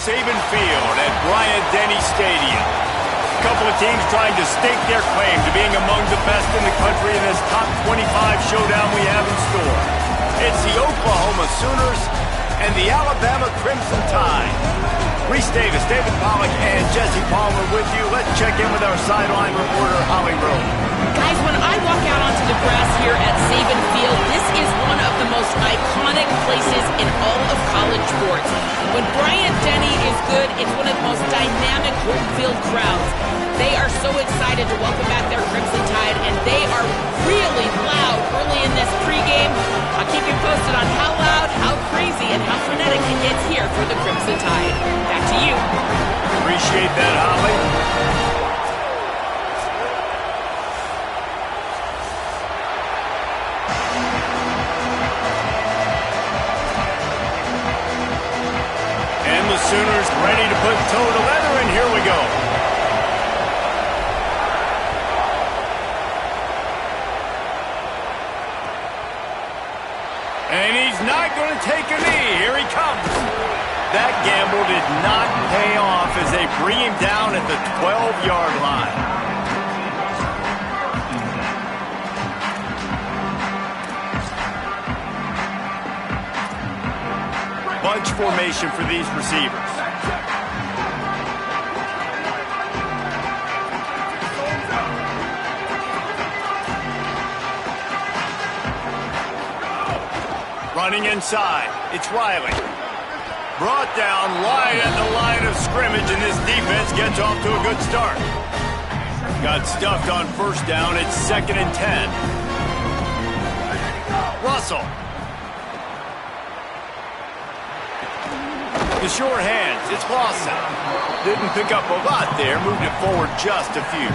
Saban Field at Bryant-Denny Stadium. A couple of teams trying to stake their claim to being among the best in the country in this top 25 showdown we have in store. It's the Oklahoma Sooners and the Alabama Crimson Tide. Reese Davis, David Pollack, and Jesse Palmer with you. Let's check in with our sideline reporter, Holly Rowe. Guys, when I walk out onto the grass here at Saban Field, this is one of the most iconic places in all of college sports. When Bryant-Denny is good, it's one of the most dynamic home field crowds. They are so excited to welcome back their Crimson Tide, and they are really loud early in this pregame. I'll keep you posted on how loud, how crazy, and how frenetic it gets here for the Crimson Tide. Back to you. Appreciate that, Holly. Sooners ready to put toe to leather, and here we go. And he's not going to take a knee. Here he comes. That gamble did not pay off as they bring him down at the 12-yard line. Bunch formation for these receivers. Running inside, it's Riley. Brought down right at the line of scrimmage, and this defense gets off to a good start. Got stuffed on first down, it's 2nd and 10. Russell. The sure hands, it's Lawson. Didn't pick up a lot there, moved it forward just a few.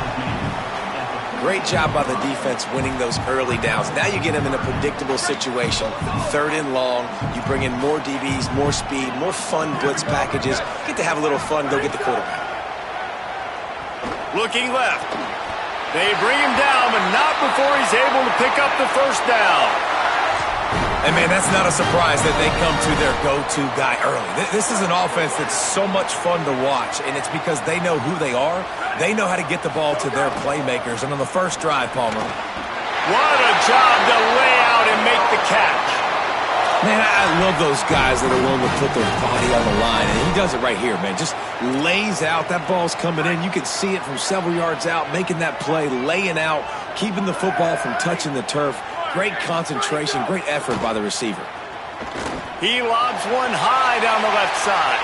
Great job by the defense winning those early downs. Now you get them in a predictable situation. 3rd and long, you bring in more DBs, more speed, more fun blitz packages. Get to have a little fun, go get the quarterback. Looking left. They bring him down, but not before he's able to pick up the first down. And, man, that's not a surprise that they come to their go-to guy early. This is an offense that's so much fun to watch, and it's because they know who they are. They know how to get the ball to their playmakers. And on the first drive, Palmer. What a job to lay out and make the catch. Man, I love those guys that are willing to put their body on the line, and he does it right here, man. Just lays out. That ball's coming in. You can see it from several yards out, making that play, laying out, keeping the football from touching the turf. Great concentration, great effort by the receiver. He lobs one high down the left side.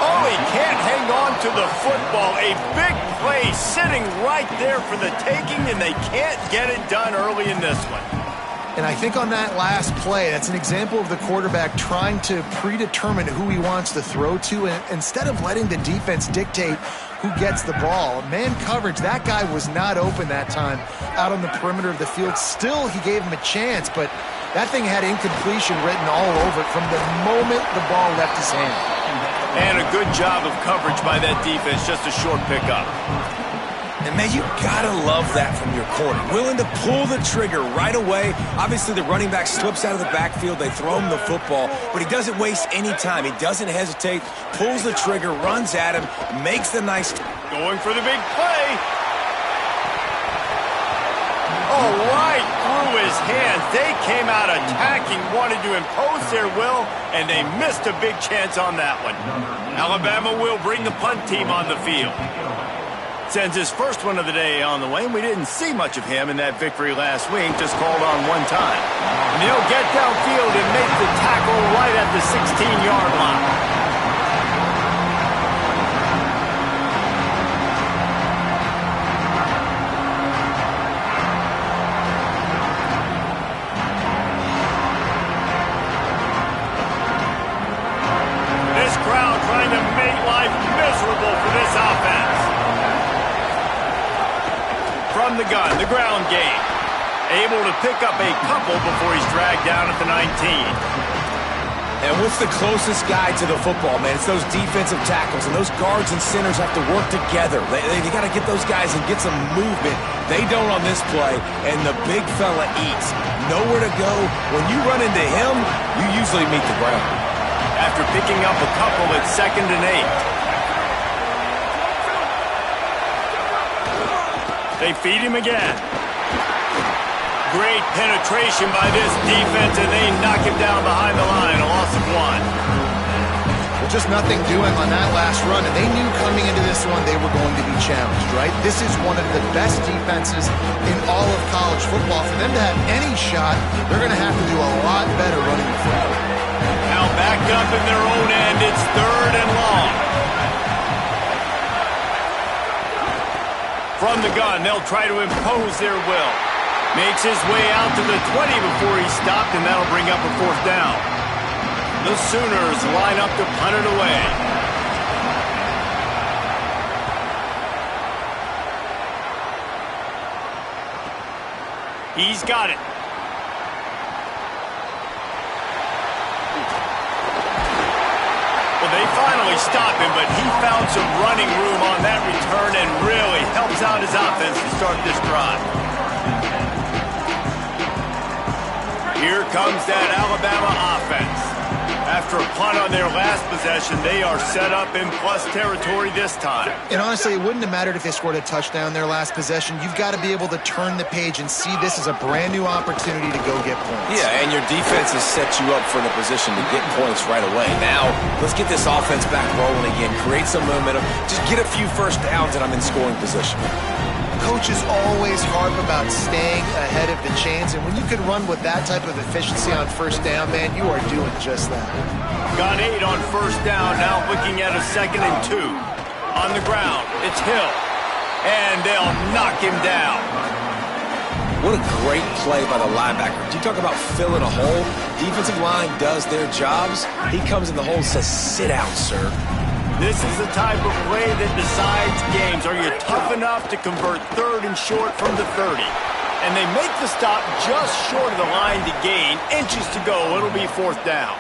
Oh, he can't hang on to the football. A big play sitting right there for the taking, and they can't get it done early in this one. And I think on that last play, that's an example of the quarterback trying to predetermine who he wants to throw to, and instead of letting the defense dictate who gets the ball. Man coverage, that guy was not open that time out on the perimeter of the field. Still, he gave him a chance, but that thing had incompletion written all over it from the moment the ball left his hand. And a good job of coverage by that defense, just a short pickup. And, man, you got to love that from your corner. Willing to pull the trigger right away. Obviously, the running back slips out of the backfield. They throw him the football, but he doesn't waste any time. He doesn't hesitate, pulls the trigger, runs at him, makes the nice... Going for the big play. Oh, right through his hands. They came out attacking, wanted to impose their will, and they missed a big chance on that one. Alabama will bring the punt team on the field. Sends his first one of the day on the way, and we didn't see much of him in that victory last week, just called on one time. And he'll get downfield and make the tackle right at the 16-yard line. This crowd trying to make life miserable for this offense. From the gun, the ground game. Able to pick up a couple before he's dragged down at the 19. And what's the closest guy to the football, man? It's those defensive tackles, and those guards and centers have to work together. They got to get those guys and get some movement. They don't on this play, and the big fella eats. Nowhere to go. When you run into him, you usually meet the ground. after picking up a couple at 2nd and 8. They feed him again. Great penetration by this defense, and they knock him down behind the line, a loss of 1. Well, just nothing doing on that last run, and they knew coming into this one they were going to be challenged, right? This is one of the best defenses in all of college football. For them to have any shot, they're going to have to do a lot better running the football. Now backed up in their own end, it's 3rd and long. From the gun, they'll try to impose their will. Makes his way out to the 20 before he's stopped, and that'll bring up a 4th down. The Sooners line up to punt it away. He's got it. Well, they finally stop him, but he found some running room on that return and really helps out his offense to start this drive. Here comes that Alabama offense. After a punt on their last possession, they are set up in plus territory this time. And honestly, it wouldn't have mattered if they scored a touchdown their last possession. You've got to be able to turn the page and see this as a brand new opportunity to go get points. Yeah, and your defense has set you up for the position to get points right away. Now, let's get this offense back rolling again, create some momentum, just get a few first downs, and I'm in scoring position. Coaches always harp about staying ahead of the chains, and when you can run with that type of efficiency on first down, man, you are doing just that. Got 8 on first down, now looking at a 2nd and 2. On the ground, it's Hill, and they'll knock him down. What a great play by the linebacker. You talk about filling a hole. Defensive line does their jobs. He comes in the hole and says, sit out, sir. This is the type of play that decides games. Are you tough enough to convert 3rd and short from the 30? And they make the stop just short of the line to gain. Inches to go. It'll be 4th down.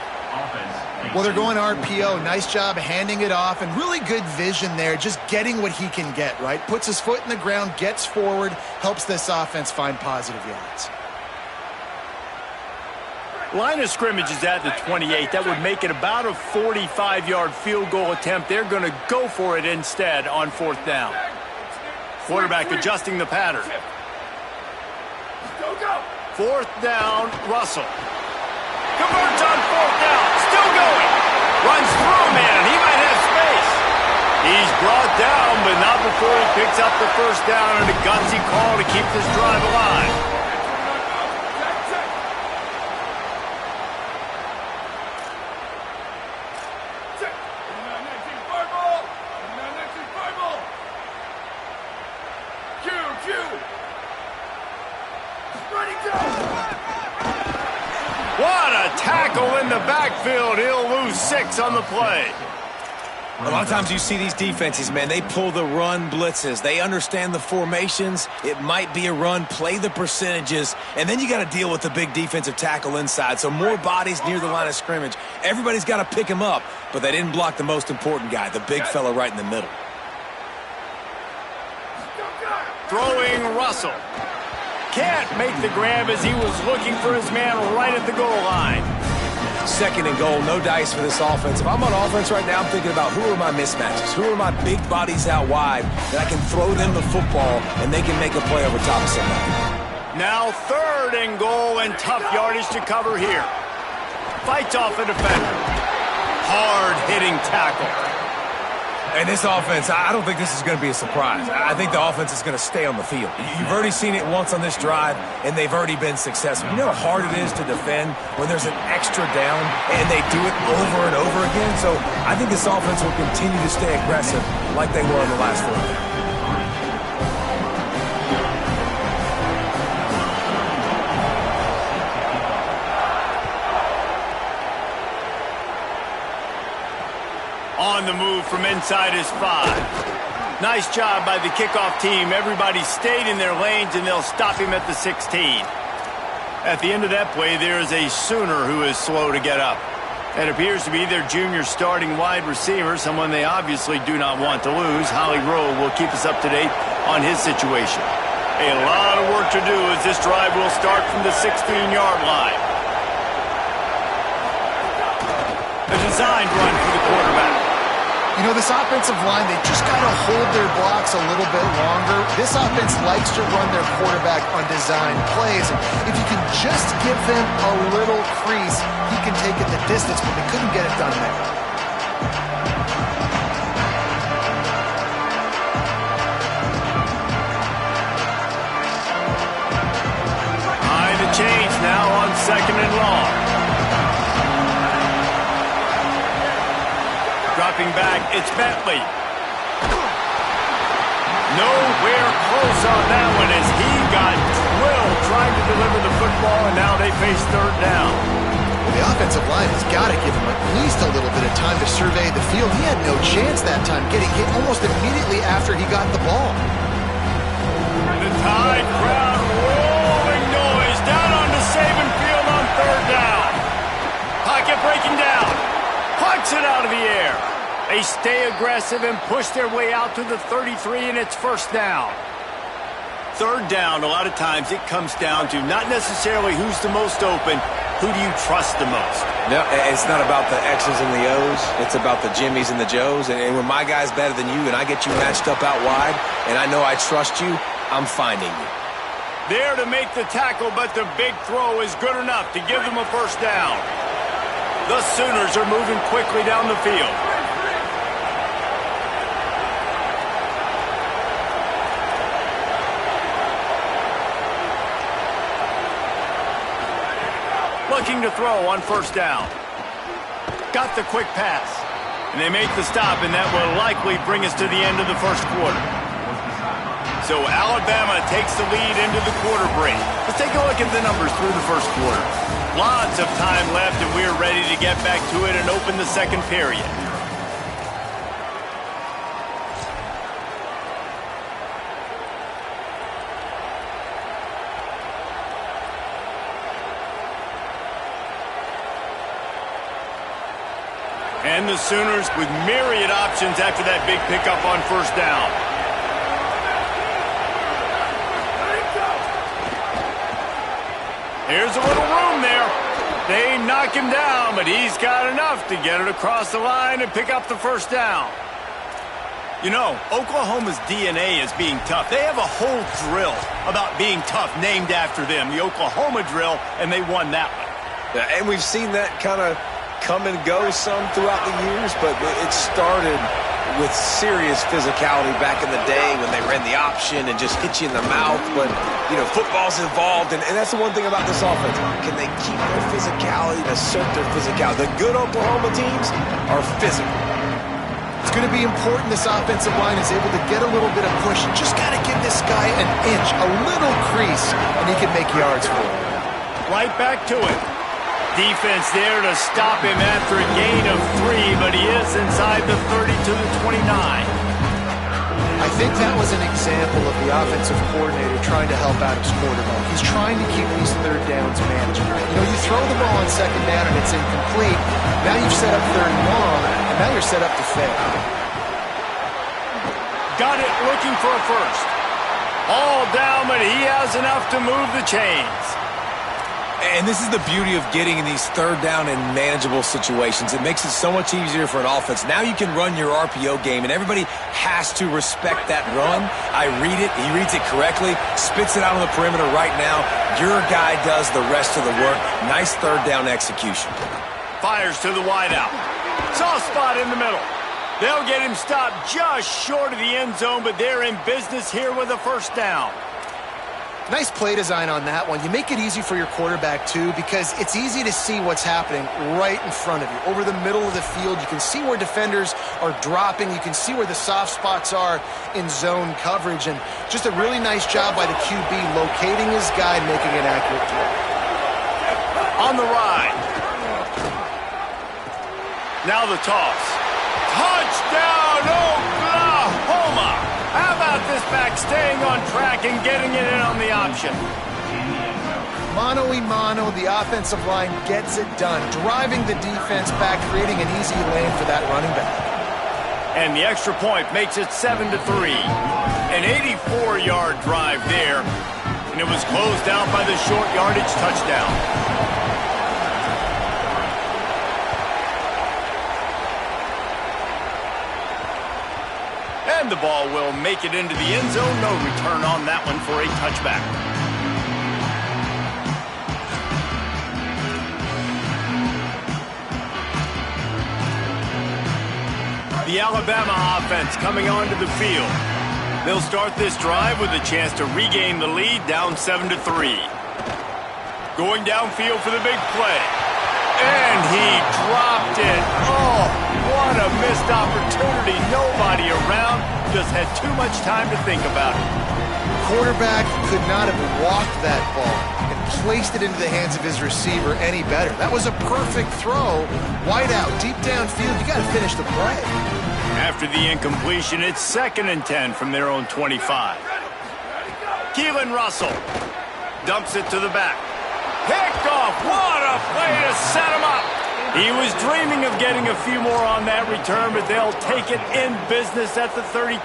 Well, they're going RPO. Nice job handing it off, and really good vision there, just getting what he can get, right? Puts his foot in the ground, gets forward, helps this offense find positive yards. Line of scrimmage is at the 28. That would make it about a 45-yard field goal attempt. They're going to go for it instead on 4th down. Quarterback adjusting the pattern. 4th down, Russell. Converts on 4th down. Still going. Runs through a man. He might have space. He's brought down, but not before he picks up the first down and a gutsy call to keep this drive alive. What a tackle in the backfield. He'll lose 6 on the play. A lot of times you see these defenses, man, they pull the run blitzes. They understand the formations. It might be a run, play the percentages, and then you got to deal with the big defensive tackle inside. So more bodies near the line of scrimmage. Everybody's got to pick him up, but they didn't block the most important guy, the big fella right in the middle. Throwing Russell. Can't make the grab as he was looking for his man right at the goal line. 2nd and goal, no dice for this offense. If I'm on offense right now, I'm thinking about who are my mismatches? Who are my big bodies out wide that I can throw them the football and they can make a play over top of somebody. Now 3rd and goal and tough yardage to cover here. Fights off a defender. Hard-hitting tackle. And this offense, I don't think this is going to be a surprise. I think the offense is going to stay on the field. You've already seen it once on this drive, and they've already been successful. You know how hard it is to defend when there's an extra down, and they do it over and over again? So I think this offense will continue to stay aggressive like they were in the last 4. On the move from inside his 5. Nice job by the kickoff team. Everybody stayed in their lanes, and they'll stop him at the 16. At the end of that play, there is a Sooner who is slow to get up. It appears to be their junior starting wide receiver, someone they obviously do not want to lose. Holly Rowe will keep us up to date on his situation. A lot of work to do as this drive will start from the 16-yard line. A designed run for the quarterback. You know, this offensive line, they just got to hold their blocks a little bit longer. This offense likes to run their quarterback on designed plays. And if you can just give them a little crease, he can take it the distance, but they couldn't get it done there. Behind the chains now on 2nd and long. Dropping back, it's Bentley. Nowhere close on that one as he got drilled trying to deliver the football, and now they face 3rd down. Well, the offensive line has got to give him at least a little bit of time to survey the field. He had no chance that time, getting hit almost immediately after he got the ball. The Tide crowd rolling noise down onto Saban Field on 3rd down. Pocket breaking down. Pucks it out of the air. They stay aggressive and push their way out to the 33, and it's 1st down. 3rd down, a lot of times it comes down to not necessarily who's the most open, who do you trust the most? No, it's not about the X's and the O's. It's about the Jimmies and the Joes. And when my guy's better than you and I get you matched up out wide and I know I trust you, I'm finding you. There to make the tackle, but the big throw is good enough to give them a 1st down. The Sooners are moving quickly down the field. Looking to throw on 1st down. Got the quick pass. And they make the stop, and that will likely bring us to the end of the 1st quarter. So Alabama takes the lead into the quarter break. Let's take a look at the numbers through the 1st quarter. Lots of time left, and we're ready to get back to it and open the 2nd period. And the Sooners with myriad options after that big pickup on 1st down. Here's a little room there. They knock him down, but he's got enough to get it across the line and pick up the 1st down. You know, Oklahoma's DNA is being tough. They have a whole drill about being tough named after them, the Oklahoma drill, and they won that one. Yeah, and we've seen that kind of come and go some throughout the years, but it started with serious physicality back in the day when they ran the option and just hit you in the mouth. But, you know, football's involved, and that's the one thing about this offense. Can they keep their physicality and assert their physicality? The good Oklahoma teams are physical. It's going to be important this offensive line is able to get a little bit of push. Just got to give this guy an inch, a little crease, and he can make yards for it. Right back to it. Defense there to stop him after a gain of 3, but he is inside the 30 to the 29. I think that was an example of the offensive coordinator trying to help out his quarterback. He's trying to keep these 3rd downs manageable. You know, you throw the ball on 2nd down and it's incomplete. Now you've set up 3rd and long, and now you're set up to fail. Got it looking for a 1st. All down, but he has enough to move the chains. And this is the beauty of getting in these 3rd down and manageable situations. It makes it so much easier for an offense. Now you can run your RPO game, and everybody has to respect that run. I read it. He reads it correctly, spits it out on the perimeter right now. Your guy does the rest of the work. Nice 3rd down execution. Fires to the wideout. Soft spot in the middle. They'll get him stopped just short of the end zone, but they're in business here with a 1st down. Nice play design on that one. You make it easy for your quarterback, too, because it's easy to see what's happening right in front of you. Over the middle of the field, you can see where defenders are dropping. You can see where the soft spots are in zone coverage. And just a really nice job by the QB locating his guy and making an accurate throw. On the ride. Now the toss. Touchdown, Oklahoma! How about this back staying on track and getting it in on the option? Mano-a-mano, the offensive line gets it done, driving the defense back, creating an easy lane for that running back. And the extra point makes it 7-3. An 84-yard drive there, and it was closed out by the short yardage touchdown. And the ball will make it into the end zone. No return on that one for a touchback. The Alabama offense coming onto the field. They'll start this drive with a chance to regain the lead, down 7-3. Going downfield for the big play. And he dropped it. Oh, what a missed opportunity. Nobody around. Just had too much time to think about it. Quarterback could not have walked that ball and placed it into the hands of his receiver any better. That was a perfect throw. Wide out, deep downfield. You got to finish the play. After the incompletion, it's 2nd and 10 from their own 25. Keelan Russell dumps it to the back. Picked off. What a play to set him up. He was dreaming of getting a few more on that return, but they'll take it in business at the 32.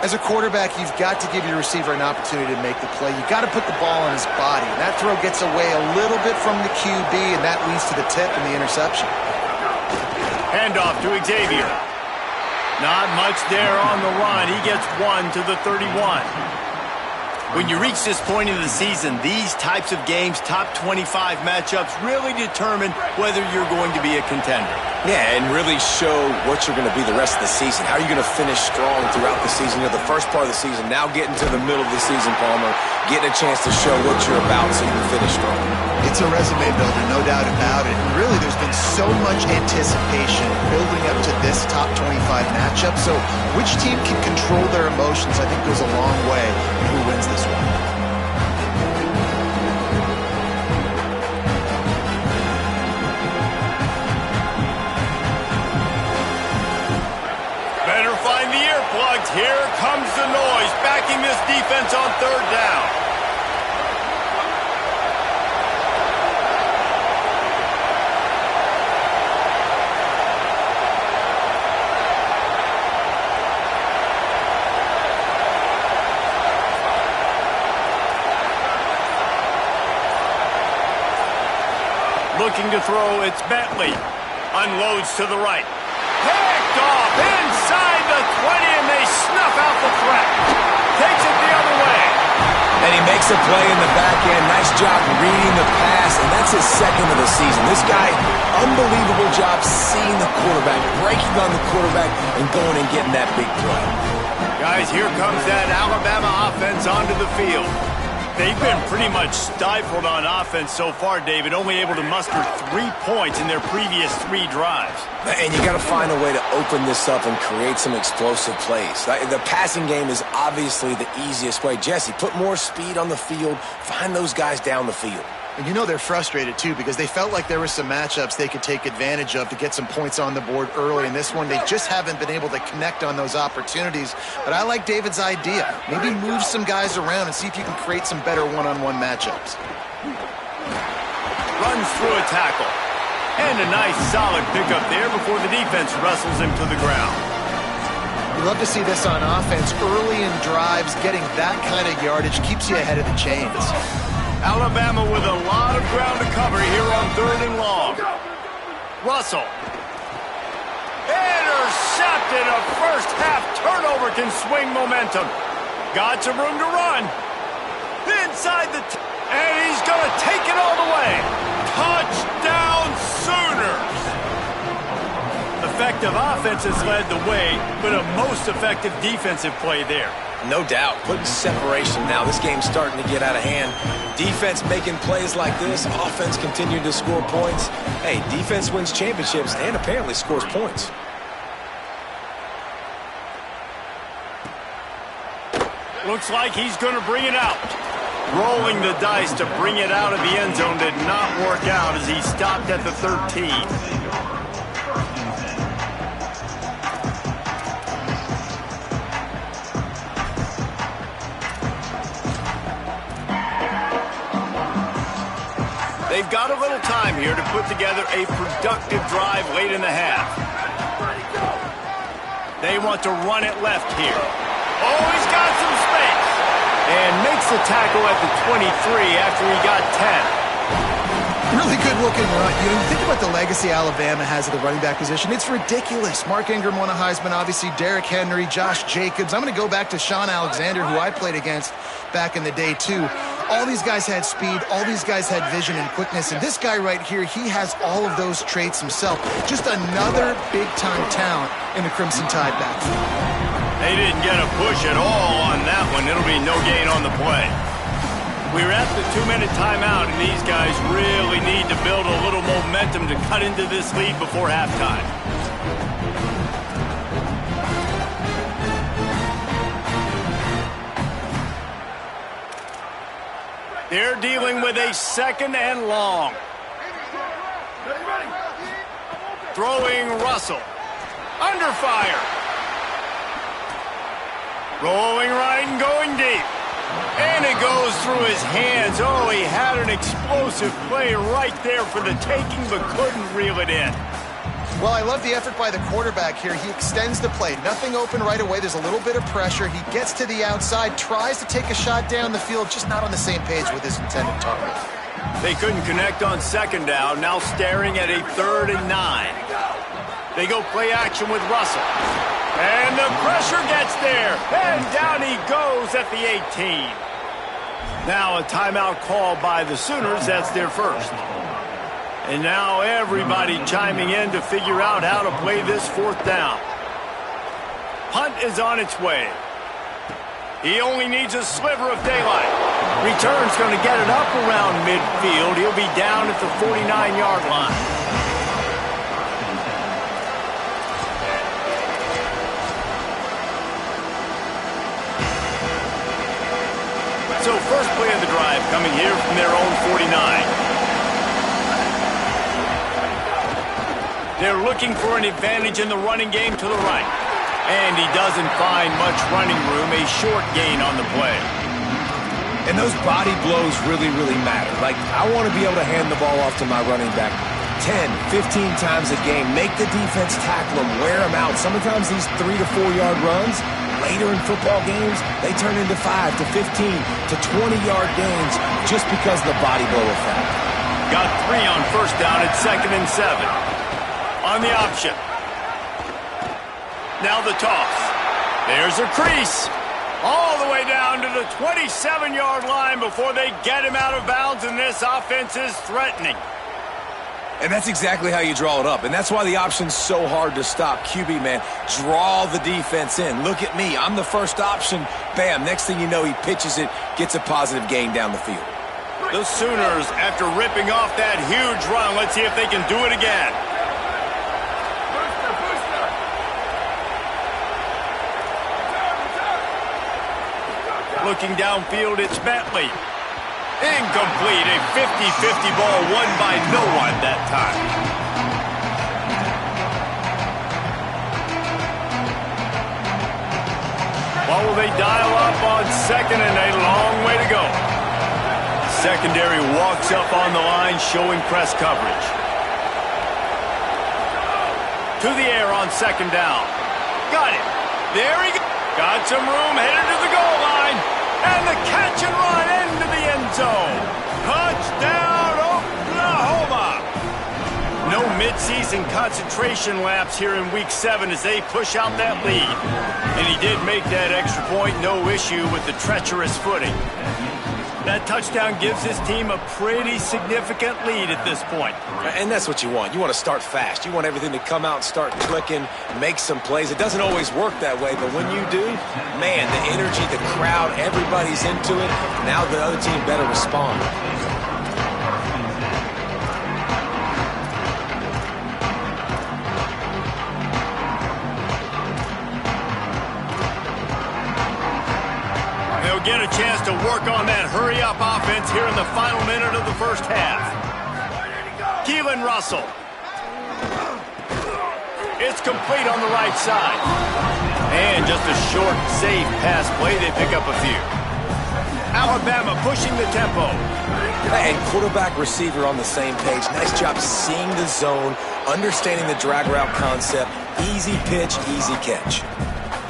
As a quarterback, you've got to give your receiver an opportunity to make the play. You got to put the ball on his body. And that throw gets away a little bit from the QB, and that leads to the tip and the interception. Handoff to Xavier. Not much there on the run. He gets 1 to the 31. When you reach this point in the season, these types of games, top 25 matchups, really determine whether you're going to be a contender. Yeah, and really show what you're going to be the rest of the season. How are you going to finish strong throughout the season? You know, the first part of the season, now getting to the middle of the season, Palmer, getting a chance to show what you're about so you can finish strong. It's a resume builder, no doubt about it. And really, there's been so much anticipation building up to this top 25 matchup. So which team can control their emotions, I think, goes a long way in who wins this one. Better find the earplugs. Here comes the noise, backing this defense on 3rd down. Looking to throw, it's Bentley. Unloads to the right. Picked off inside the 20, and they snuff out the threat. Takes it the other way. And he makes a play in the back end. Nice job reading the pass, and that's his 2nd of the season. This guy, unbelievable job seeing the quarterback, breaking on the quarterback, and going and getting that big play. Guys, here comes that Alabama offense onto the field. They've been pretty much stifled on offense so far, David, only able to muster 3 points in their previous 3 drives. And you got to find a way to open this up and create some explosive plays. The passing game is obviously the easiest way. Jesse, put more speed on the field, find those guys down the field. And you know they're frustrated, too, because they felt like there were some matchups they could take advantage of to get some points on the board early. In this one, they just haven't been able to connect on those opportunities. But I like David's idea. Maybe move some guys around and see if you can create some better one-on-one matchups. Runs through a tackle. And a nice, solid pickup there before the defense wrestles him to the ground. You love to see this on offense. Early in drives, getting that kind of yardage keeps you ahead of the chains. Alabama with a lot of ground to cover here on 3rd and long. Russell. Intercepted. A first half turnover can swing momentum. Got some room to run. Inside the and he's going to take it all the way. Touchdown Sooners. Effective offense has led the way, but a most effective defensive play there. No doubt. Putting separation now. This game's starting to get out of hand. Defense making plays like this. Offense continuing to score points. Hey, defense wins championships and apparently scores points. Looks like he's going to bring it out. Rolling the dice to bring it out of the end zone did not work out as he stopped at the 13. They've got a little time here to put together a productive drive late in the half. They want to run it left here. Oh, he's got some space. And makes the tackle at the 23 after he got 10. Really good looking run. You know, you think about the legacy Alabama has at the running back position. It's ridiculous. Mark Ingram won a Heisman, obviously. Derrick Henry, Josh Jacobs. I'm going to go back to Sean Alexander, who I played against back in the day, too. All these guys had speed. All these guys had vision and quickness. And this guy right here, he has all of those traits himself. Just another big-time talent in the Crimson Tide backfield. They didn't get a push at all on that one. It'll be no gain on the play. We're at the 2-minute timeout, and these guys really need to build a little momentum to cut into this lead before halftime. They're dealing with a 2nd and long. Throwing Russell. Under fire. Rolling right and going deep. And it goes through his hands. Oh, he had an explosive play right there for the taking, but couldn't reel it in. Well, I love the effort by the quarterback here. He extends the play. Nothing open right away. There's a little bit of pressure. He gets to the outside, tries to take a shot down the field, just not on the same page with his intended target. They couldn't connect on 2nd down, now staring at a 3rd and 9. They go play action with Russell. And the pressure gets there. And down he goes at the 18. Now a timeout called by the Sooners. That's their first. And now everybody chiming in to figure out how to play this 4th down. Punt is on its way. He only needs a sliver of daylight. Return's going to get it up around midfield. He'll be down at the 49-yard line. So first play of the drive coming here from their own 49. They're looking for an advantage in the running game to the right. And he doesn't find much running room, a short gain on the play. And those body blows really, really matter. Like, I want to be able to hand the ball off to my running back 10, 15 times a game. Make the defense tackle him, wear him out. Sometimes these 3 to 4 yard runs, later in football games, they turn into 5 to 15 to 20-yard gains just because of the body blow effect. Got 3 on 1st down at 2nd and 7. On the option. Now the toss. There's a crease. All the way down to the 27-yard line before they get him out of bounds, and this offense is threatening. And that's exactly how you draw it up. And that's why the option's so hard to stop. QB, man, draw the defense in. Look at me. I'm the first option. Bam. Next thing you know, he pitches it, gets a positive gain down the field. The Sooners, after ripping off that huge run, let's see if they can do it again. Looking downfield, it's Bentley. Incomplete, a 50-50 ball won by no one that time. What will they dial up on 2nd and a long way to go? Secondary walks up on the line, showing press coverage. To the air on 2nd down. Got it. There he goes. Got some room, headed to the goal line. And the catch and run into the end zone. Touchdown, Oklahoma. No midseason concentration lapse here in Week 7 as they push out that lead. And he did make that extra point, no issue with the treacherous footing. That touchdown gives his team a pretty significant lead at this point. And that's what you want. You want to start fast. You want everything to come out and start clicking, make some plays. It doesn't always work that way, but when you do, man, the energy, the crowd, everybody's into it. Now the other team better respond. Get a chance to work on that hurry-up offense here in the final minute of the first half. Keelan Russell. It's complete on the right side. And just a short, safe pass play. They pick up a few. Alabama pushing the tempo. And quarterback, receiver on the same page. Nice job seeing the zone, understanding the drag route concept. Easy pitch, easy catch.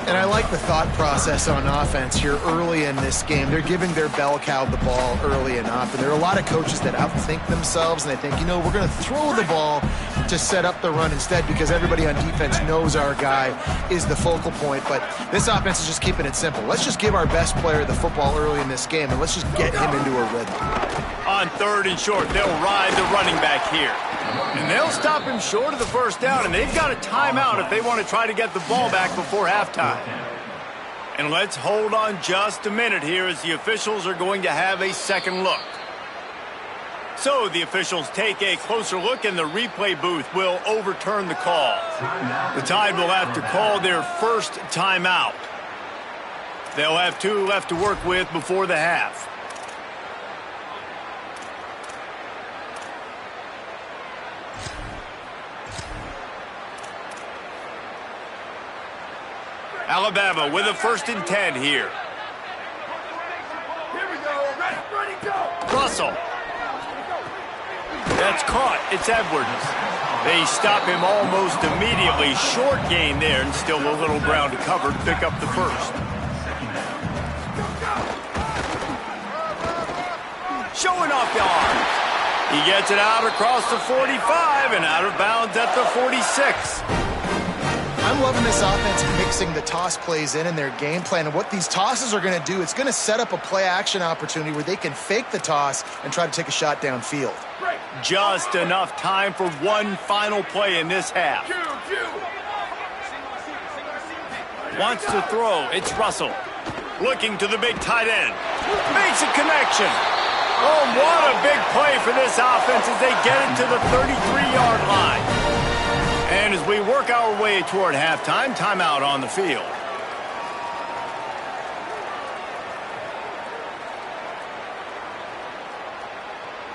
And I like the thought process on offense here early in this game. They're giving their bell cow the ball early enough. And there are a lot of coaches that outthink themselves, and they think, you know, we're going to throw the ball to set up the run instead because everybody on defense knows our guy is the focal point. But this offense is just keeping it simple. Let's just give our best player the football early in this game, and let's just get him into a rhythm. On 3rd and short, they'll ride the running back here. And they'll stop him short of the first down, and they've got a timeout if they want to try to get the ball back before halftime. And let's hold on just a minute here as the officials are going to have a second look. So the officials take a closer look, and the replay booth will overturn the call. The Tide will have to call their first timeout. They'll have 2 left to work with before the half. Alabama with a 1st and 10 here. Here we go. Ready, go. Russell. That's caught. It's Edwards. They stop him almost immediately. Short gain there, and still a little ground to cover to pick up the first. Showing off the arms. He gets it out across the 45 and out of bounds at the 46. I'm loving this offense mixing the toss plays in their game plan. And what these tosses are going to do, it's going to set up a play-action opportunity where they can fake the toss and try to take a shot downfield. Just enough time for one final play in this half. Wants to throw. It's Russell. Looking to the big tight end. Makes a connection. Oh, what a big play for this offense as they get it to the 33-yard line. And as we work our way toward halftime, timeout on the field.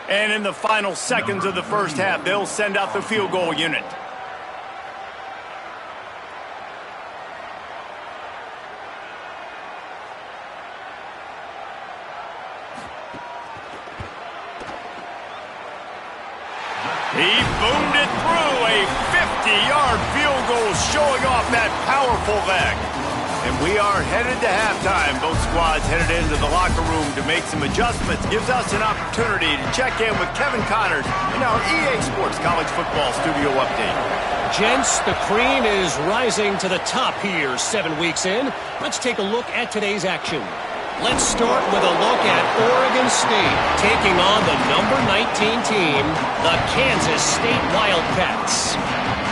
And in the final seconds of the first half, they'll send out the field goal unit. He boomed it through, a 50-yard field goal showing off that powerful leg. And we are headed to halftime. Both squads headed into the locker room to make some adjustments. Gives us an opportunity to check in with Kevin Connors in our EA Sports College Football Studio Update. Gents, the cream is rising to the top here 7 weeks in. Let's take a look at today's action. Let's start with a look at Oregon State taking on the number 19 team, the Kansas State Wildcats.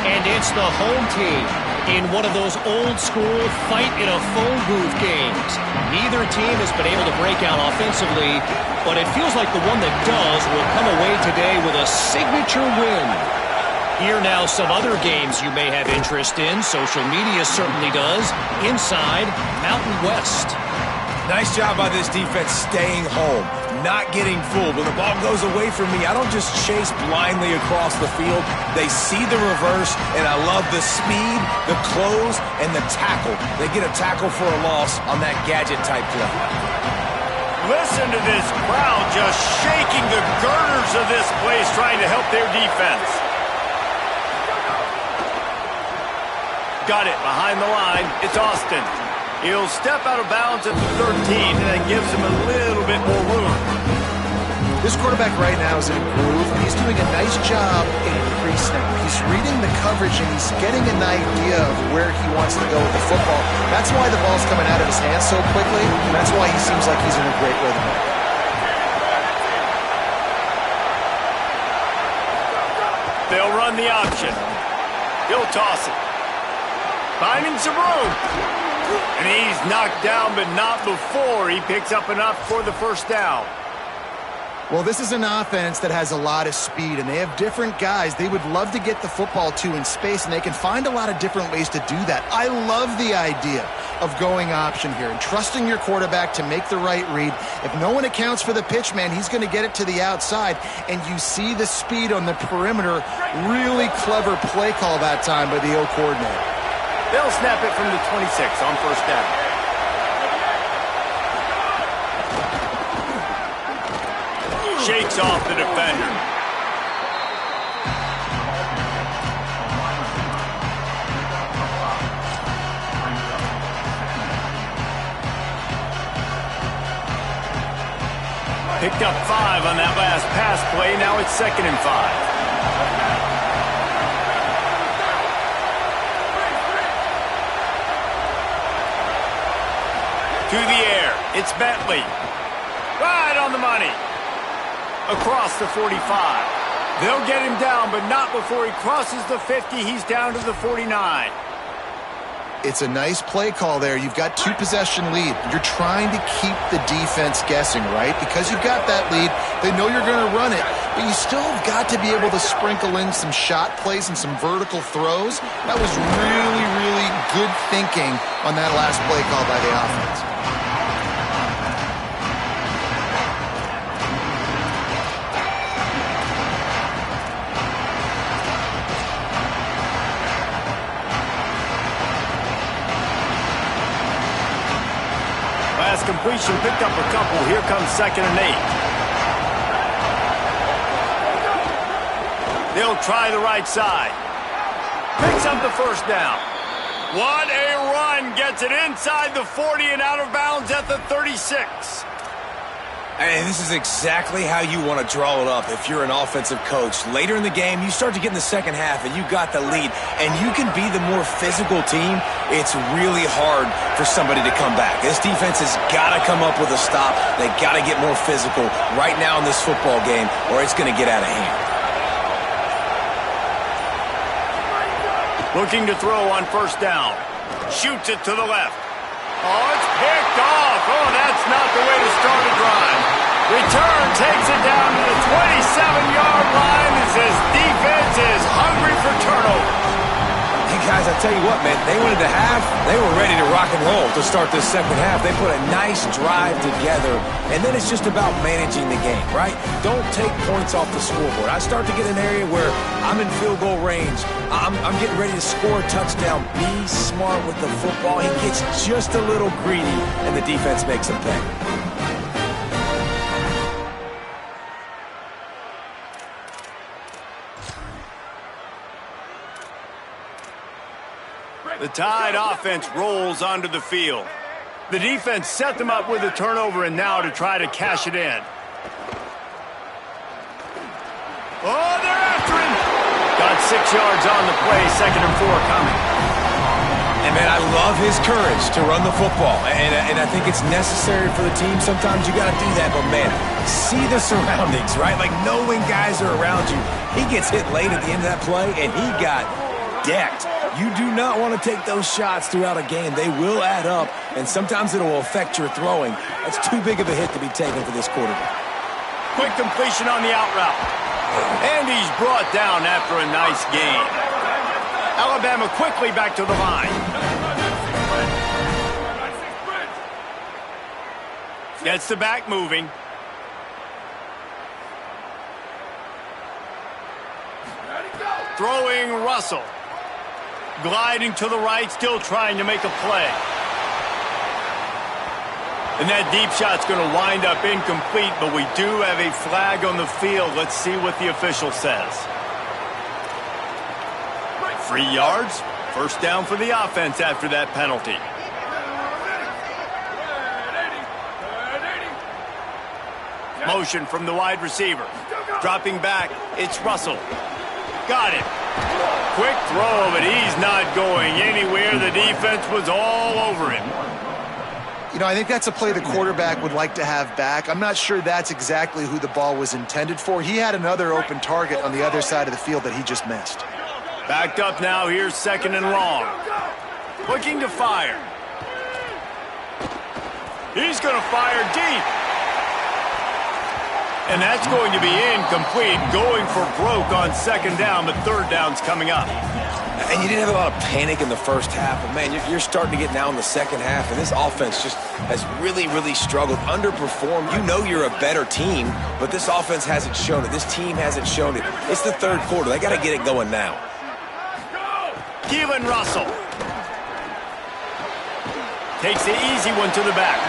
And it's the home team in one of those old-school fight-in-a-phone booth games. Neither team has been able to break out offensively, but it feels like the one that does will come away today with a signature win. Here now some other games you may have interest in. Social media certainly does. Inside Mountain West. Nice job by this defense staying home, not getting fooled. When the ball goes away from me, I don't just chase blindly across the field. They see the reverse, and I love the speed, the close, and the tackle. They get a tackle for a loss on that gadget-type play. Listen to this crowd just shaking the girders of this place, trying to help their defense. Got it behind the line. It's Austin. He'll step out of bounds at the 13, and that gives him a little bit more room. This quarterback right now is in a groove, and he's doing a nice job in pre-snap. He's reading the coverage, and he's getting an idea of where he wants to go with the football. That's why the ball's coming out of his hands so quickly, and that's why he seems like he's in a great rhythm. They'll run the option. He'll toss it. Finding some room. And he's knocked down, but not before he picks up enough for the first down. Well, this is an offense that has a lot of speed, and they have different guys they would love to get the football to in space, and they can find a lot of different ways to do that. I love the idea of going option here and trusting your quarterback to make the right read. If no one accounts for the pitch, man, he's going to get it to the outside, and you see the speed on the perimeter. Really clever play call that time by the O coordinator. They'll snap it from the 26 on first down. Shakes off the defender. Picked up 5 on that last pass play. Now it's 2nd and 5. To the air, it's Bentley. Right on the money. Across the 45. They'll get him down, but not before he crosses the 50. He's down to the 49. It's a nice play call there. You've got 2-possession lead. You're trying to keep the defense guessing, right? Because you've got that lead, they know you're going to run it, but you still have got to be able to sprinkle in some shot plays and some vertical throws. That was really, really good thinking on that last play call by the offense. Last completion picked up a couple. Here comes 2nd and 8. They'll try the right side. Picks up the first down. What a run. Gets it inside the 40 and out of bounds at the 36. And this is exactly how you want to draw it up if you're an offensive coach. Later in the game, you start to get in the second half and you got the lead, and you can be the more physical team. It's really hard for somebody to come back. This defense has got to come up with a stop. They got to get more physical right now in this football game, or it's going to get out of hand. Looking to throw on first down. Shoots it to the left. Oh, it's picked off. Oh, that's not the way to start a drive. Return takes it down to the 27-yard line as this defense is hungry for turnovers. Hey, guys, I tell you what, man, they went into half. They were ready to rock and roll to start this second half. They put a nice drive together, and then it's just about managing the game, right? Don't take points off the scoreboard. I start to get an area where I'm in field goal range. I'm getting ready to score a touchdown. Be smart with the football. He gets just a little greedy, and the defense makes him pay. The Tide offense rolls onto the field. The defense set them up with a turnover and now to try to cash it in. Oh, they're after him. Got 6 yards on the play, 2nd and 4 coming. And, man, I love his courage to run the football, and I think it's necessary for the team. Sometimes you got to do that, but, man, see the surroundings, right? Like, knowing guys are around you. He gets hit late at the end of that play, and he got decked. You do not want to take those shots throughout a game. They will add up, and sometimes it will affect your throwing. That's too big of a hit to be taken for this quarterback. Quick completion on the out route. And he's brought down after a nice gain. Alabama quickly back to the line. Gets the back moving. Throwing Russell. Gliding to the right, still trying to make a play. And that deep shot's going to wind up incomplete, but we do have a flag on the field. Let's see what the official says. 3 yards, first down for the offense after that penalty. Motion from the wide receiver. Dropping back, it's Russell. Got it. Quick throw, but he's not going anywhere. The defense was all over him. You know, I think that's a play the quarterback would like to have back. I'm not sure that's exactly who the ball was intended for. He had another open target on the other side of the field that he just missed. Backed up now. Here's 2nd and long. Looking to fire. He's going to fire deep. And that's going to be incomplete. Going for broke on 2nd down, but 3rd down's coming up. And you didn't have a lot of panic in the first half, but, man, you're starting to get now in the second half, and this offense just has really, really struggled, underperformed. You know you're a better team, but this offense hasn't shown it. This team hasn't shown it. It's the 3rd quarter. They got to get it going now. Keelan Russell. Takes the easy one to the back.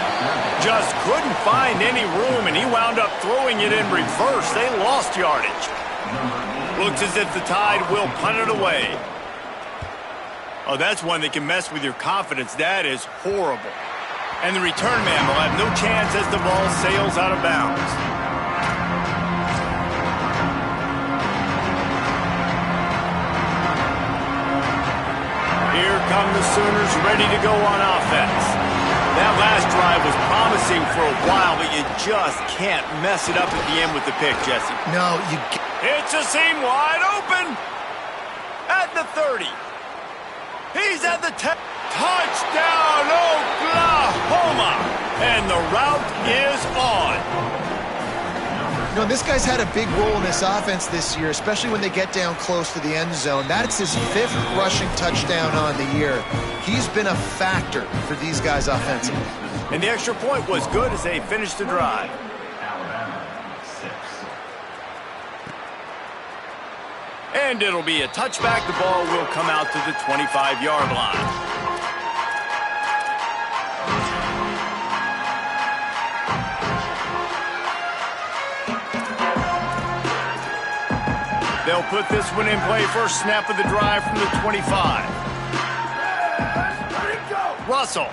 Just couldn't find any room, and he wound up throwing it in reverse. They lost yardage. Looks as if the Tide will punt it away. Oh, that's one that can mess with your confidence. That is horrible. And the return man will have no chance as the ball sails out of bounds. is ready to go on offense. That last drive was promising for a while, but you just can't mess it up at the end with the pick, Jesse. No, you... It's a seam wide open at the 30. He's at the 10. Touchdown, Oklahoma! And the route is on. You know, this guy's had a big role in this offense this year, especially when they get down close to the end zone. That's his 5th rushing touchdown on the year. He's been a factor for these guys offensively. And the extra point was good as they finished the drive. And it'll be a touchback. The ball will come out to the 25-yard line. They'll put this one in play. First snap of the drive from the 25. Russell.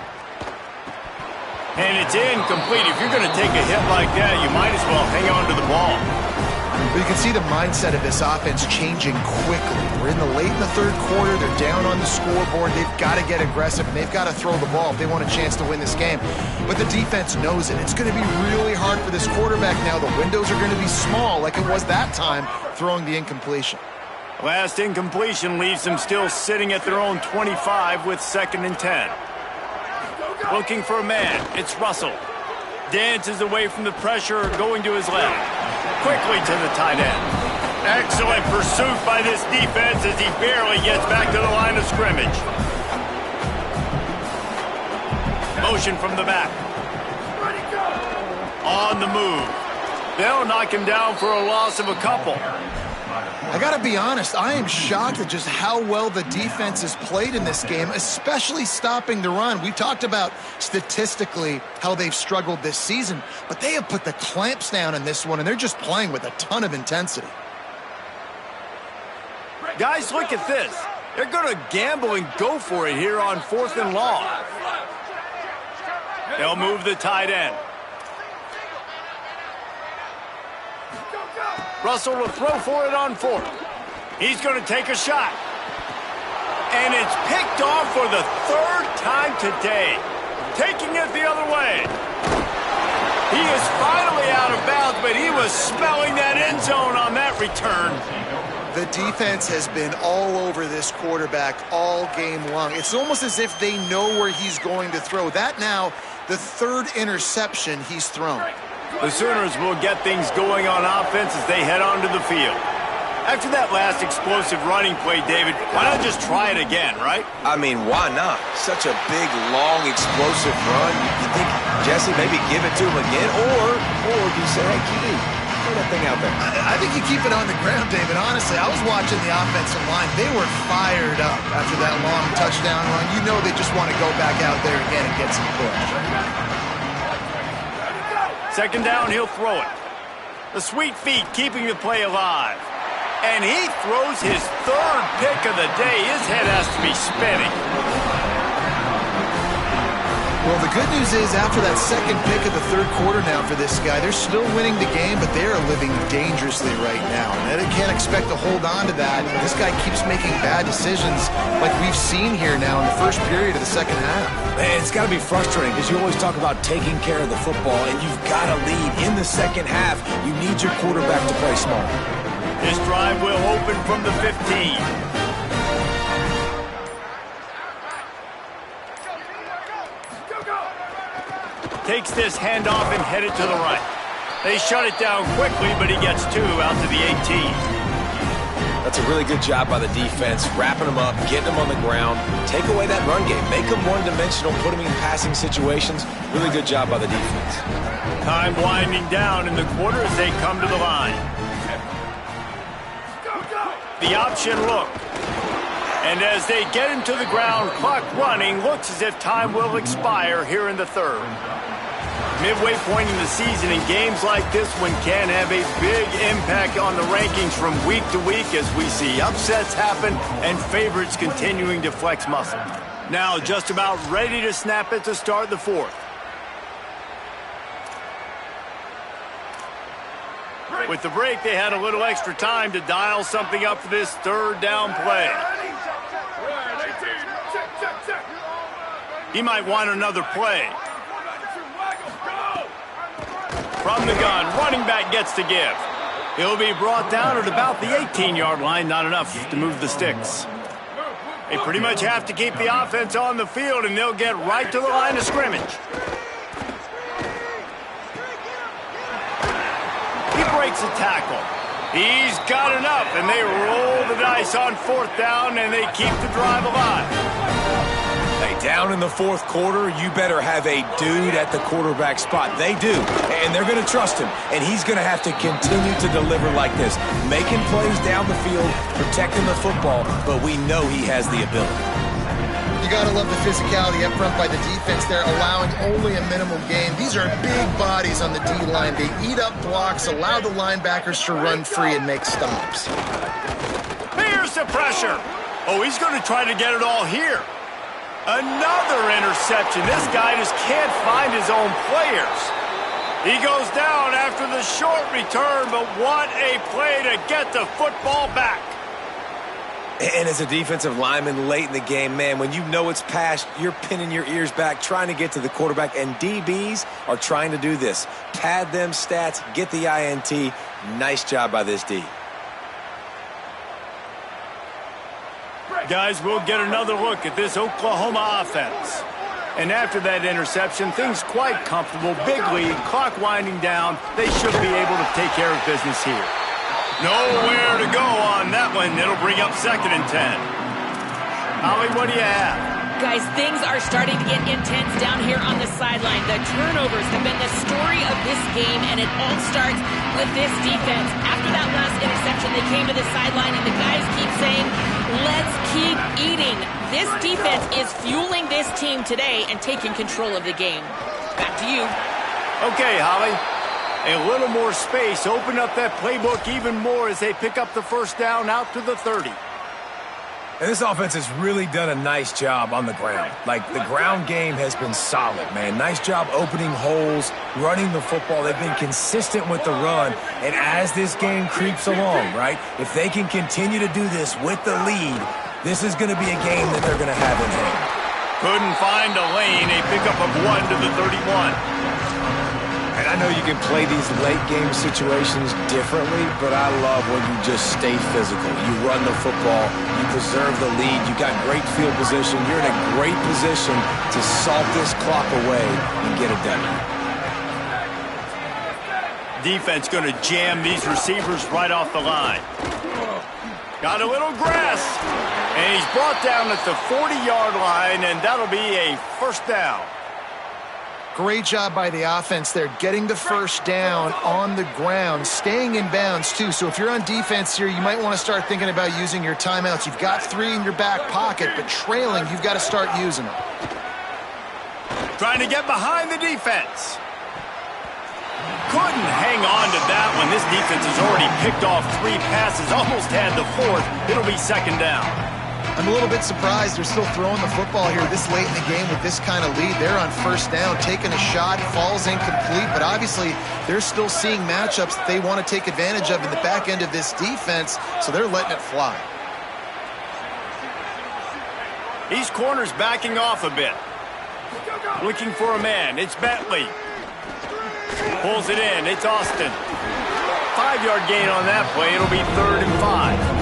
And it's incomplete. If you're going to take a hit like that, you might as well hang on to the ball. But you can see the mindset of this offense changing quickly. We're late in the third quarter. They're down on the scoreboard. They've got to get aggressive, and they've got to throw the ball if they want a chance to win this game. But the defense knows it. It's going to be really hard for this quarterback now. The windows are going to be small like it was that time throwing the incompletion. Last incompletion leaves them still sitting at their own 25 with 2nd and 10. Looking for a man. It's Russell. Dances away from the pressure, going to his left. Quickly to the tight end. Excellent pursuit by this defense as he barely gets back to the line of scrimmage. Motion from the back. On the move. They'll knock him down for a loss of a couple. I got to be honest, I am shocked at just how well the defense has played in this game, especially stopping the run. We talked about statistically how they've struggled this season, but they have put the clamps down in this one, and they're just playing with a ton of intensity. Guys, look at this. They're going to gamble and go for it here on 4th and long. They'll move the tight end. Russell will throw for it on 4th. He's going to take a shot. And it's picked off for the 3rd time today. Taking it the other way. He is finally out of bounds, but he was smelling that end zone on that return. The defense has been all over this quarterback all game long. It's almost as if they know where he's going to throw. That now, the 3rd interception he's thrown. The Sooners will get things going on offense as they head onto the field. After that last explosive running play, David, why not just try it again, right? I mean, why not? Such a big, long, explosive run. You think, Jesse, maybe give it to him again? Or do you say, hey, QB, throw that thing out there? I think you keep it on the ground, David. Honestly, I was watching the offensive line. They were fired up after that long touchdown run. You know they just want to go back out there again and get some push. 2nd down, he'll throw it. The sweet feet keeping the play alive. And he throws his 3rd pick of the day. His head has to be spinning. Well, the good news is after that 2nd pick of the 3rd quarter now for this guy, they're still winning the game, but they are living dangerously right now. And they can't expect to hold on to that. This guy keeps making bad decisions like we've seen here now in the first period of the 2nd half. Man, it's got to be frustrating because you always talk about taking care of the football, and you've got to lead in the 2nd half. You need your quarterback to play smart. This drive will open from the 15. Takes this handoff and headed to the right. They shut it down quickly, but he gets 2 out to the 18. That's a really good job by the defense, wrapping them up, getting them on the ground, take away that run game, make them one-dimensional, put them in passing situations. Really good job by the defense. Time winding down in the quarter as they come to the line. The option look. And as they get him to the ground, clock running, looks as if time will expire here in the 3rd. Midway point in the season, and games like this one can have a big impact on the rankings from week to week as we see upsets happen and favorites continuing to flex muscle. Now just about ready to snap it to start the 4th. With the break, they had a little extra time to dial something up for this 3rd down play. He might want another play. From the gun, running back gets to give. He'll be brought down at about the 18-yard line, not enough to move the sticks. They pretty much have to keep the offense on the field, and they'll get right to the line of scrimmage. He breaks a tackle. He's got enough, and they roll the dice on 4th down, and they keep the drive alive. Hey, down in the 4th quarter, you better have a dude at the quarterback spot. They do, and they're going to trust him, and he's going to have to continue to deliver like this, making plays down the field, protecting the football, but we know he has the ability. You got to love the physicality up front by the defense there, allowing only a minimal gain. These are big bodies on the D-line. They eat up blocks, allow the linebackers to run free and make stops. Here's the pressure. Oh, he's going to try to get it all here. Another interception. This guy just can't find his own players. He goes down after the short return, but what a play to get the football back. And as a defensive lineman late in the game, man, when you know it's past, you're pinning your ears back, trying to get to the quarterback, and DBs are trying to do this. Pad them stats, get the INT. Nice job by this D. Guys, we'll get another look at this Oklahoma offense. And after that interception, things quite comfortable. Big lead, clock winding down. They should be able to take care of business here. Nowhere to go on that one. It'll bring up 2nd and 10. Holly, what do you have? Guys, things are starting to get intense down here on the sideline. The turnovers have been the story of this game, and it all starts with this defense. After that last interception, they came to the sideline, and the guys keep saying, let's keep eating. This defense is fueling this team today and taking control of the game. Back to you. Okay, Holly. A little more space. Open up that playbook even more as they pick up the 1st down out to the 30. And this offense has really done a nice job on the ground. Like, the ground game has been solid, man. Nice job opening holes, running the football. They've been consistent with the run. And as this game creeps along, right, if they can continue to do this with the lead, this is going to be a game that they're going to have in hand. Couldn't find a lane. A pickup of 1 to the 31. And I know you can play these late-game situations differently, but I love when you just stay physical. You run the football, you preserve the lead, you got great field position, you're in a great position to salt this clock away and get it done. Defense going to jam these receivers right off the line. Got a little grass, and he's brought down at the 40-yard line, and that'll be a 1st down. Great job by the offense there, getting the 1st down on the ground, staying in bounds too. So if you're on defense here, you might want to start thinking about using your timeouts. You've got 3 in your back pocket, but trailing, you've got to start using them. Trying to get behind the defense. Couldn't hang on to that one. This defense has already picked off 3 passes, almost had the 4th. It'll be 2nd down. I'm a little bit surprised they're still throwing the football here this late in the game with this kind of lead. They're on 1st down, taking a shot, falls incomplete, but obviously they're still seeing matchups that they want to take advantage of in the back end of this defense, so they're letting it fly. These corners backing off a bit. Looking for a man. It's Bentley. Pulls it in. It's Austin. 5-yard gain on that play. It'll be 3rd and 5.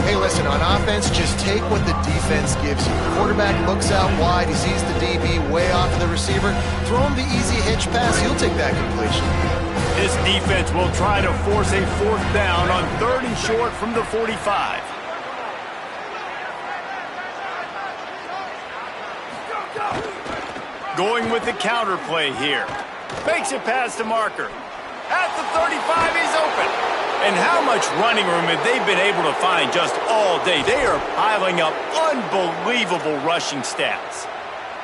Hey, listen, on offense, just take what the defense gives you. Quarterback looks out wide. He sees the DB way off of the receiver. Throw him the easy hitch pass. He'll take that completion. This defense will try to force a 4th down on 3rd and short from the 45. Going with the counter play here. Makes it past the marker. At the 35, he's open. And how much running room have they been able to find just all day? They are piling up unbelievable rushing stats.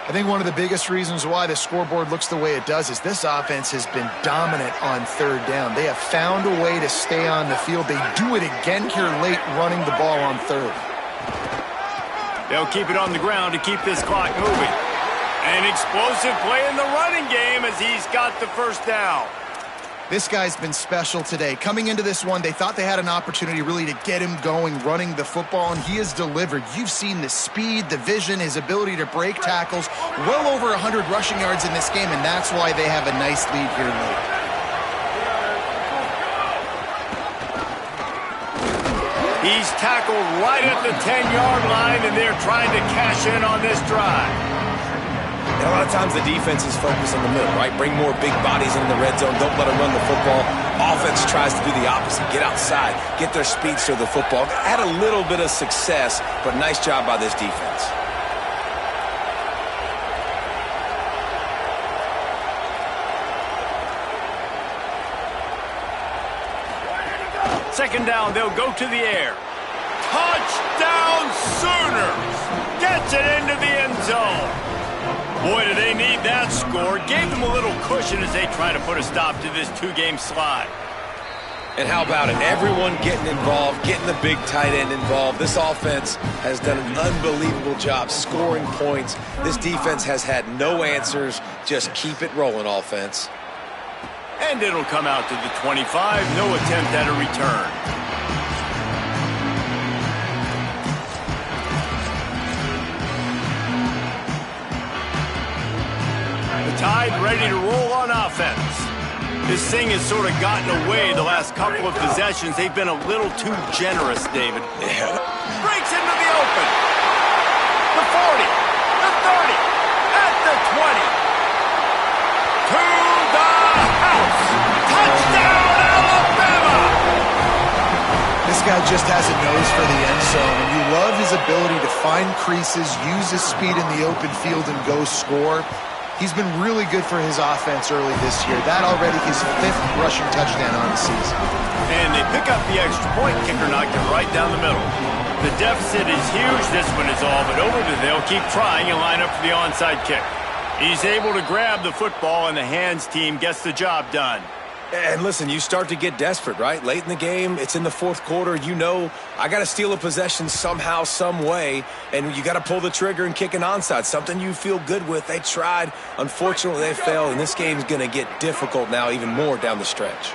I think one of the biggest reasons why the scoreboard looks the way it does is this offense has been dominant on 3rd down. They have found a way to stay on the field. They do it again here late, running the ball on 3rd. They'll keep it on the ground to keep this clock moving. An explosive play in the running game as he's got the 1st down. This guy's been special today. Coming into this one, they thought they had an opportunity really to get him going, running the football, and he has delivered. You've seen the speed, the vision, his ability to break tackles. Well over 100 rushing yards in this game, and that's why they have a nice lead here late. He's tackled right at the 10-yard line, and they're trying to cash in on this drive. And a lot of times the defense is focused on the middle, right? Bring more big bodies into the red zone. Don't let them run the football. Offense tries to do the opposite. Get outside. Get their speedster the football. Had a little bit of success, but nice job by this defense. Second down, they'll go to the air. Touchdown Sooners! Gets it into the end zone. Boy, do they need that score. Gave them a little cushion as they try to put a stop to this two-game slide. And how about it? Everyone getting involved, getting the big tight end involved. This offense has done an unbelievable job scoring points. This defense has had no answers. Just keep it rolling, offense. And it'll come out to the 25. No attempt at a return. Tide ready to roll on offense. This thing has sort of gotten away the last couple of possessions. They've been a little too generous, David. Yeah. Breaks into the open. The 40, the 30, at the 20. To the house. Touchdown, Alabama! This guy just has a nose for the end zone, and you love his ability to find creases, use his speed in the open field, and go score. He's been really good for his offense early this year. That already his 5th rushing touchdown on the season. And they pick up the extra point. Kicker knocked it right down the middle. The deficit is huge. This one is all but over, but they'll keep trying and line up for the onside kick. He's able to grab the football, and the hands team gets the job done. And listen, you start to get desperate, right? Late in the game, it's in the 4th quarter. You know, I got to steal a possession somehow, some way, and you got to pull the trigger and kick an onside, something you feel good with. They tried. Unfortunately, they failed, and this game's going to get difficult now even more down the stretch.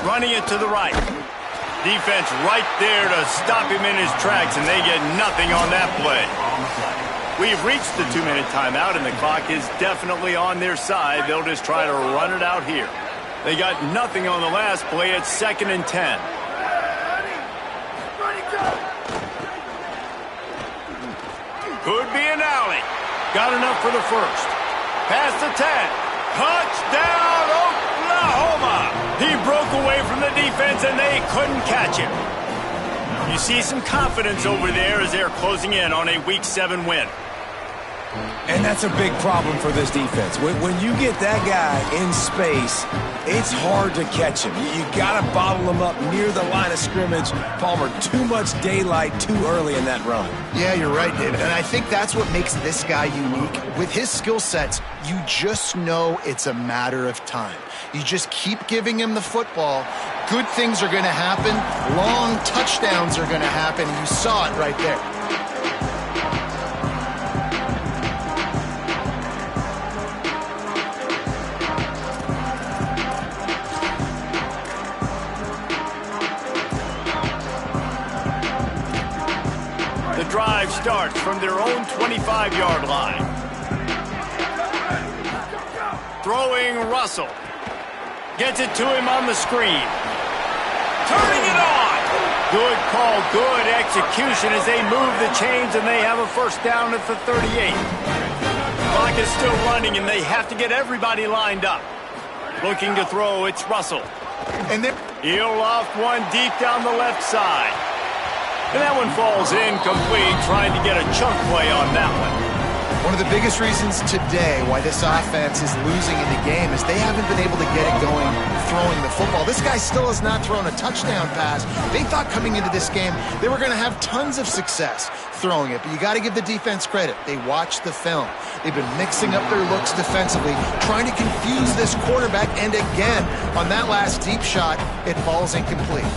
Running it to the right. Defense right there to stop him in his tracks, and they get nothing on that play. We've reached the 2-minute timeout, and the clock is definitely on their side. They'll just try to run it out here. They got nothing on the last play. It's 2nd and 10. Could be an alley. Got enough for the first. Past the 10. Touchdown, Oklahoma! He broke away from the defense, and they couldn't catch him. You see some confidence over there as they're closing in on a Week 7 win. And that's a big problem for this defense. When you get that guy in space, it's hard to catch him. You got to bottle him up near the line of scrimmage. Palmer, too much daylight too early in that run. Yeah, you're right, David. And I think that's what makes this guy unique. With his skill sets, you just know it's a matter of time. You just keep giving him the football. Good things are going to happen. Long touchdowns are going to happen. You saw it right there. The drive starts from their own 25-yard line. Throwing Russell. Gets it to him on the screen. Turning it on. Good call, good execution as they move the chains, and they have a first down at the 38. Clock is still running, and they have to get everybody lined up. Looking to throw, it's Russell. And he'll loft one deep down the left side. And that one falls incomplete, trying to get a chunk play on that one. One of the biggest reasons today why this offense is losing in the game is they haven't been able to get it going throwing the football. This guy still has not thrown a touchdown pass. They thought coming into this game they were going to have tons of success throwing it, but you got to give the defense credit. They watched the film. They've been mixing up their looks defensively, trying to confuse this quarterback, and again, on that last deep shot, it falls incomplete.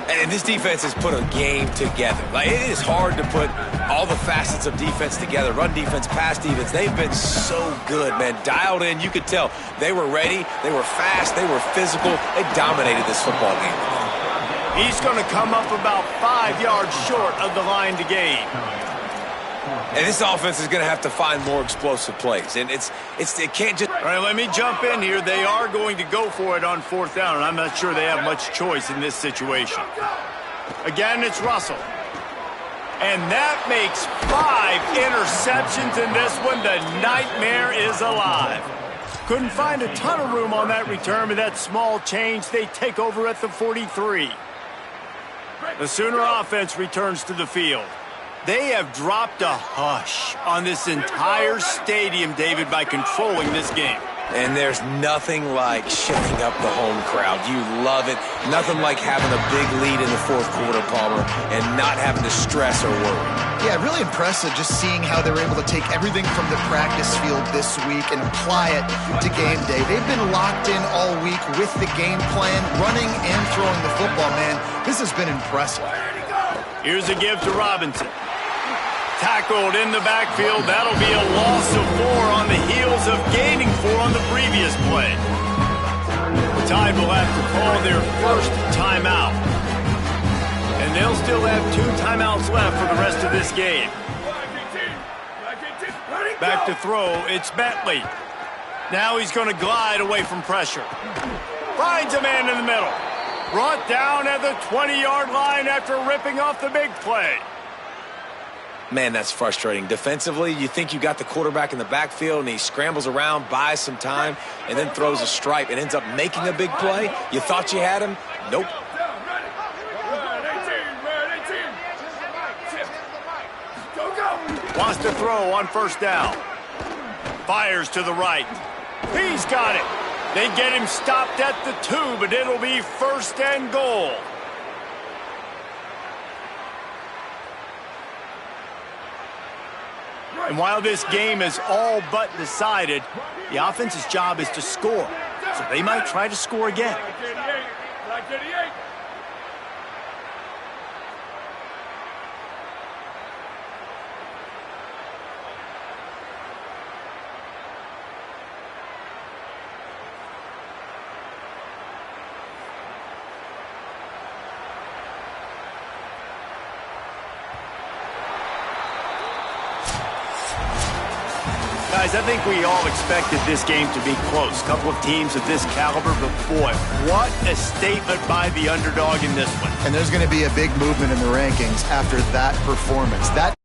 And this defense has put a game together. Like, it is hard to put all the facets of defense together. Run defense, pass defense. They've been so good, man. Dialed in. You could tell they were ready. They were fast. They were physical. They dominated this football game. He's going to come up about 5 yards short of the line to gain. And this offense is going to have to find more explosive plays. And it can't just... All right, let me jump in here. They are going to go for it on 4th down, and I'm not sure they have much choice in this situation. Again, it's Russell. And that makes 5 interceptions in this one. The nightmare is alive. Couldn't find a ton of room on that return, but that small change, they take over at the 43. The Sooner offense returns to the field. They have dropped a hush on this entire stadium, David, by controlling this game. And there's nothing like shutting up the home crowd. You love it. Nothing like having a big lead in the 4th quarter, Palmer, and not having to stress or worry. Yeah, really impressive just seeing how they were able to take everything from the practice field this week and apply it to game day. They've been locked in all week with the game plan, running and throwing the football, man. This has been impressive. Here's a give to Robinson. Tackled in the backfield. That'll be a loss of 4 on the heels of gaining 4 on the previous play. The Tide will have to call their first timeout. And they'll still have 2 timeouts left for the rest of this game. Back to throw, it's Bentley. Now he's going to glide away from pressure. Finds a man in the middle. Brought down at the 20-yard line after ripping off the big play. Man, that's frustrating. Defensively, you think you got the quarterback in the backfield, and he scrambles around, buys some time, and then throws a stripe and ends up making a big play. You thought you had him? Nope. Wants to throw on 1st down. Fires to the right. He's got it. They get him stopped at the 2, but it'll be 1st and goal. And while this game is all but decided, the offense's job is to score. So they might try to score again. Guys, I think we all expected this game to be close. Couple of teams of this caliber, but boy, what a statement by the underdog in this one. And there's going to be a big movement in the rankings after that performance. That